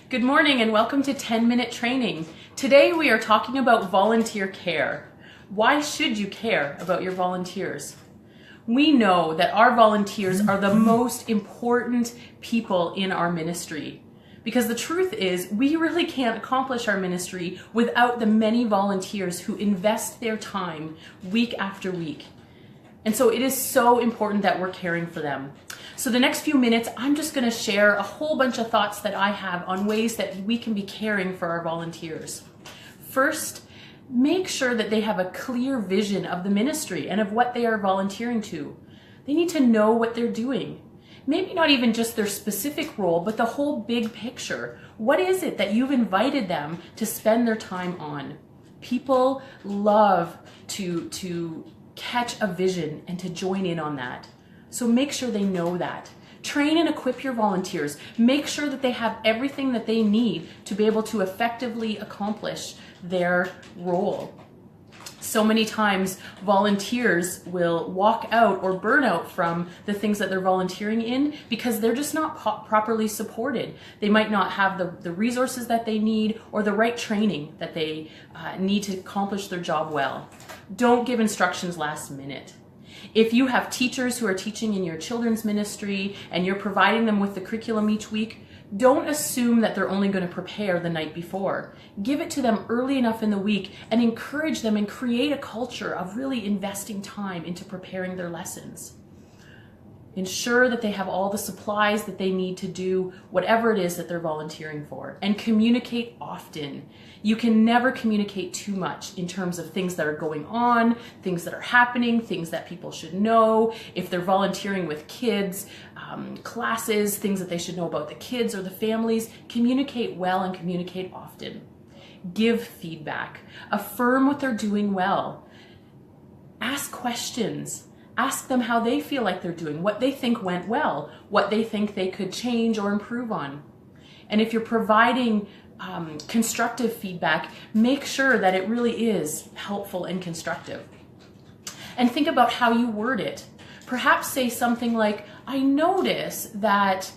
Good morning and welcome to 10-Minute Training. Today we are talking about volunteer care. Why should you care about your volunteers? We know that our volunteers are the most important people in our ministry. Because the truth is, we really can't accomplish our ministry without the many volunteers who invest their time week after week. And so it is so important that we're caring for them. So the next few minutes, I'm just going to share a whole bunch of thoughts that I have on ways that we can be caring for our volunteers. First, make sure that they have a clear vision of the ministry and of what they are volunteering to. They need to know what they're doing. Maybe not even just their specific role, but the whole big picture. What is it that you've invited them to spend their time on? People love to catch a vision and to join in on that. So make sure they know that. Train and equip your volunteers. Make sure that they have everything that they need to be able to effectively accomplish their role. So many times volunteers will walk out or burn out from the things that they're volunteering in because they're just not properly supported. They might not have the resources that they need or the right training that they need to accomplish their job well. Don't give instructions last minute. If you have teachers who are teaching in your children's ministry and you're providing them with the curriculum each week, don't assume that they're only going to prepare the night before. Give it to them early enough in the week and encourage them and create a culture of really investing time into preparing their lessons. Ensure that they have all the supplies that they need to do whatever it is that they're volunteering for, and communicate often. You can never communicate too much in terms of things that are going on, things that are happening, things that people should know. If they're volunteering with kids, classes, things that they should know about the kids or the families, communicate well and communicate often. Give feedback. Affirm what they're doing well. Ask questions. Ask them how they feel like they're doing, what they think went well, what they think they could change or improve on. And if you're providing constructive feedback, make sure that it really is helpful and constructive. And think about how you word it. Perhaps say something like, I notice that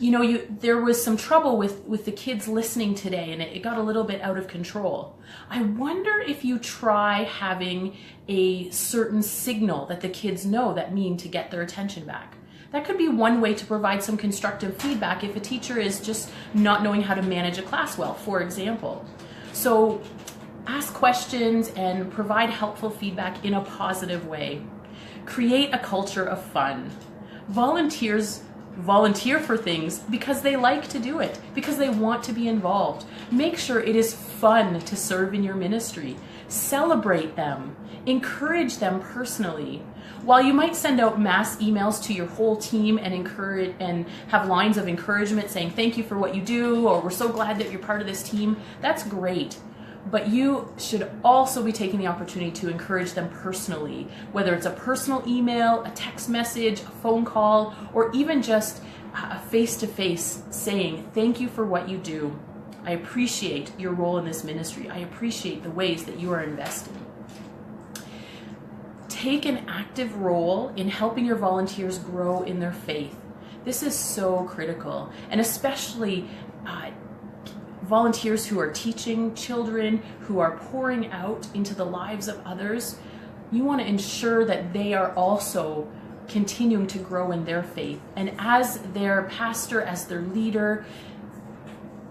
there was some trouble with the kids listening today and it got a little bit out of control. I wonder if you try having a certain signal that the kids know that mean to get their attention back. That could be one way to provide some constructive feedback if a teacher is just not knowing how to manage a class well, for example. So ask questions and provide helpful feedback in a positive way. Create a culture of fun. Volunteers volunteer for things because they like to do it, because they want to be involved. Make sure it is fun to serve in your ministry. Celebrate them. Encourage them personally. While you might send out mass emails to your whole team and encourage and have lines of encouragement saying thank you for what you do, or we're so glad that you're part of this team, that's great. But you should also be taking the opportunity to encourage them personally, whether it's a personal email, a text message, a phone call, or even just a face-to-face saying, thank you for what you do. I appreciate your role in this ministry. I appreciate the ways that you are investing. Take an active role in helping your volunteers grow in their faith. This is so critical, and especially volunteers who are teaching children, who are pouring out into the lives of others. You want to ensure that they are also continuing to grow in their faith. And as their pastor, as their leader,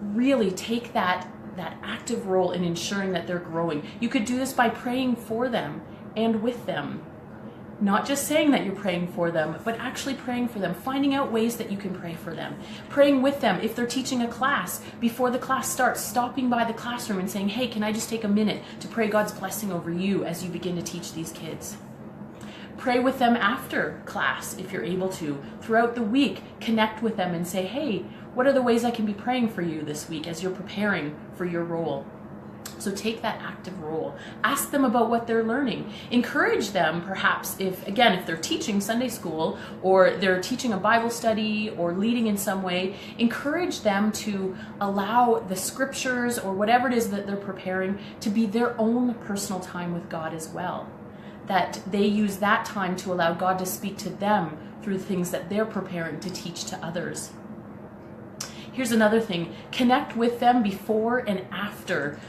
really take that active role in ensuring that they're growing. You could do this by praying for them and with them. Not just saying that you're praying for them, but actually praying for them, finding out ways that you can pray for them. Praying with them if they're teaching a class. Before the class starts, stopping by the classroom and saying, hey, can I just take a minute to pray God's blessing over you as you begin to teach these kids? Pray with them after class if you're able to. Throughout the week, connect with them and say, hey, what are the ways I can be praying for you this week as you're preparing for your role? So take that active role. Ask them about what they're learning. Encourage them, perhaps, if they're teaching Sunday school or they're teaching a Bible study or leading in some way, encourage them to allow the scriptures or whatever it is that they're preparing to be their own personal time with God as well. That they use that time to allow God to speak to them through the things that they're preparing to teach to others. Here's another thing. Connect with them before and after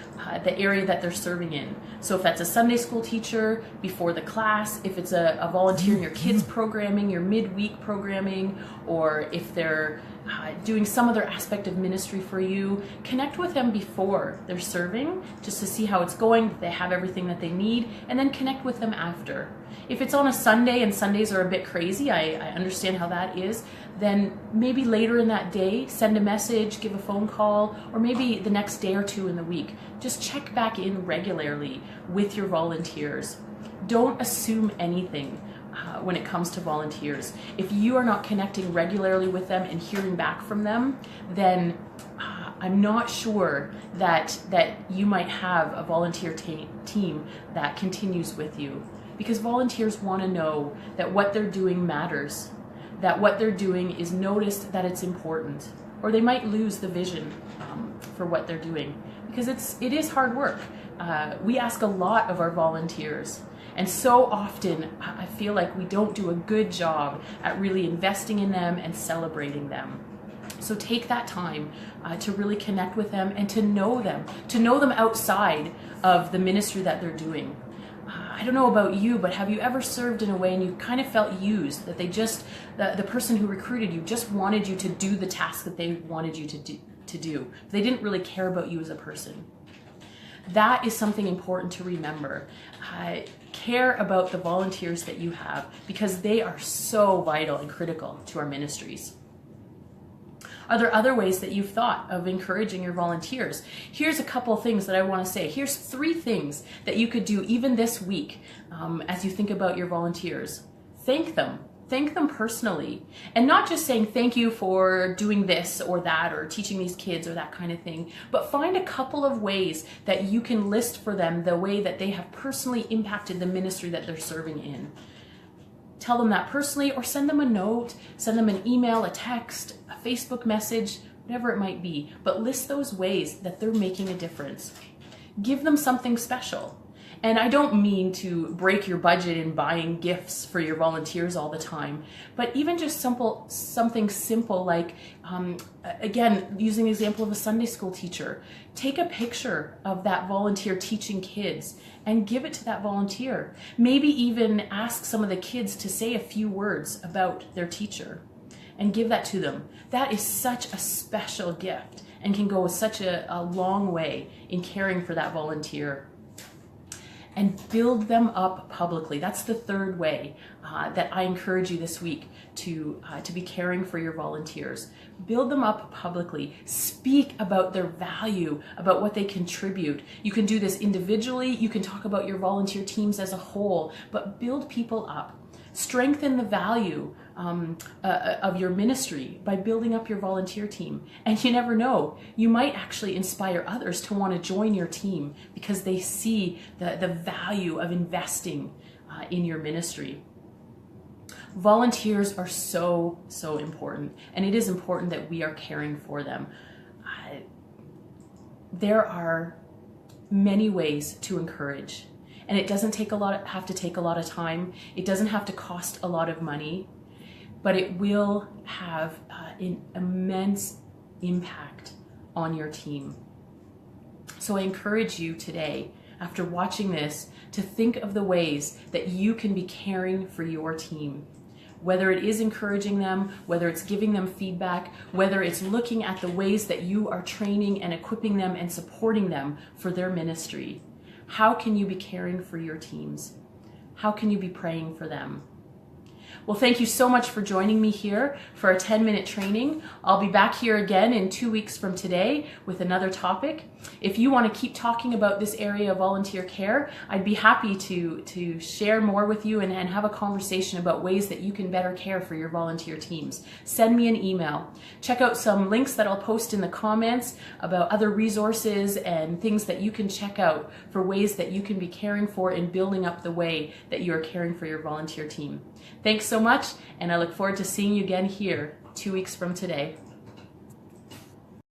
the area that they're serving in. So if that's a Sunday school teacher, before the class, if it's a volunteer in your kids programming, your midweek programming, or if they're doing some other aspect of ministry for you, connect with them before they're serving just to see how it's going, that they have everything that they need, and then connect with them after. If it's on a Sunday and Sundays are a bit crazy, I understand how that is, then maybe later in that day, send a message, give a phone call, or maybe the next day or two in the week. Just check back in regularly with your volunteers. Don't assume anything when it comes to volunteers. If you are not connecting regularly with them and hearing back from them, then I'm not sure that you might have a volunteer team that continues with you. Because volunteers want to know that what they're doing matters, that what they're doing is noticed, that it's important, or they might lose the vision for what they're doing, because it is hard work. We ask a lot of our volunteers, and so often I feel like we don't do a good job at really investing in them and celebrating them. So take that time to really connect with them and to know them outside of the ministry that they're doing. I don't know about you, but have you ever served in a way and you kind of felt used, that the person who recruited you just wanted you to do the task that they wanted you to do. They didn't really care about you as a person. That is something important to remember. Care about the volunteers that you have, because they are so vital and critical to our ministries. Are there other ways that you've thought of encouraging your volunteers? Here's a couple of things that I want to say. Here's 3 things that you could do even this week as you think about your volunteers. Thank them. Thank them personally. And not just saying thank you for doing this or that or teaching these kids or that kind of thing, but find a couple of ways that you can list for them the way that they have personally impacted the ministry that they're serving in. Tell them that personally, or send them a note, send them an email, a text, a Facebook message, whatever it might be. But list those ways that they're making a difference. Give them something special. And I don't mean to break your budget in buying gifts for your volunteers all the time, but even just something simple like, again, using the example of a Sunday school teacher, take a picture of that volunteer teaching kids and give it to that volunteer. Maybe even ask some of the kids to say a few words about their teacher and give that to them. That is such a special gift and can go such a long way in caring for that volunteer. And build them up publicly. That's the 3rd way that I encourage you this week to be caring for your volunteers. Build them up publicly. Speak about their value, about what they contribute. You can do this individually. You can talk about your volunteer teams as a whole, but build people up. Strengthen the value of your ministry by building up your volunteer team. And you never know, you might actually inspire others to want to join your team because they see the value of investing in your ministry. Volunteers are so, so important, and it is important that we are caring for them. There are many ways to encourage. And it doesn't have to take a lot of time. It doesn't have to cost a lot of money, but it will have an immense impact on your team. So I encourage you today, after watching this, to think of the ways that you can be caring for your team. Whether it is encouraging them, whether it's giving them feedback, whether it's looking at the ways that you are training and equipping them and supporting them for their ministry. How can you be caring for your teams? How can you be praying for them? Well, thank you so much for joining me here for a 10-minute training. I'll be back here again in 2 weeks from today with another topic. If you want to keep talking about this area of volunteer care, I'd be happy to share more with you and have a conversation about ways that you can better care for your volunteer teams. Send me an email. Check out some links that I'll post in the comments about other resources and things that you can check out for ways that you can be caring for and building up the way that you are caring for your volunteer team. Thanks so much, and I look forward to seeing you again here 2 weeks from today.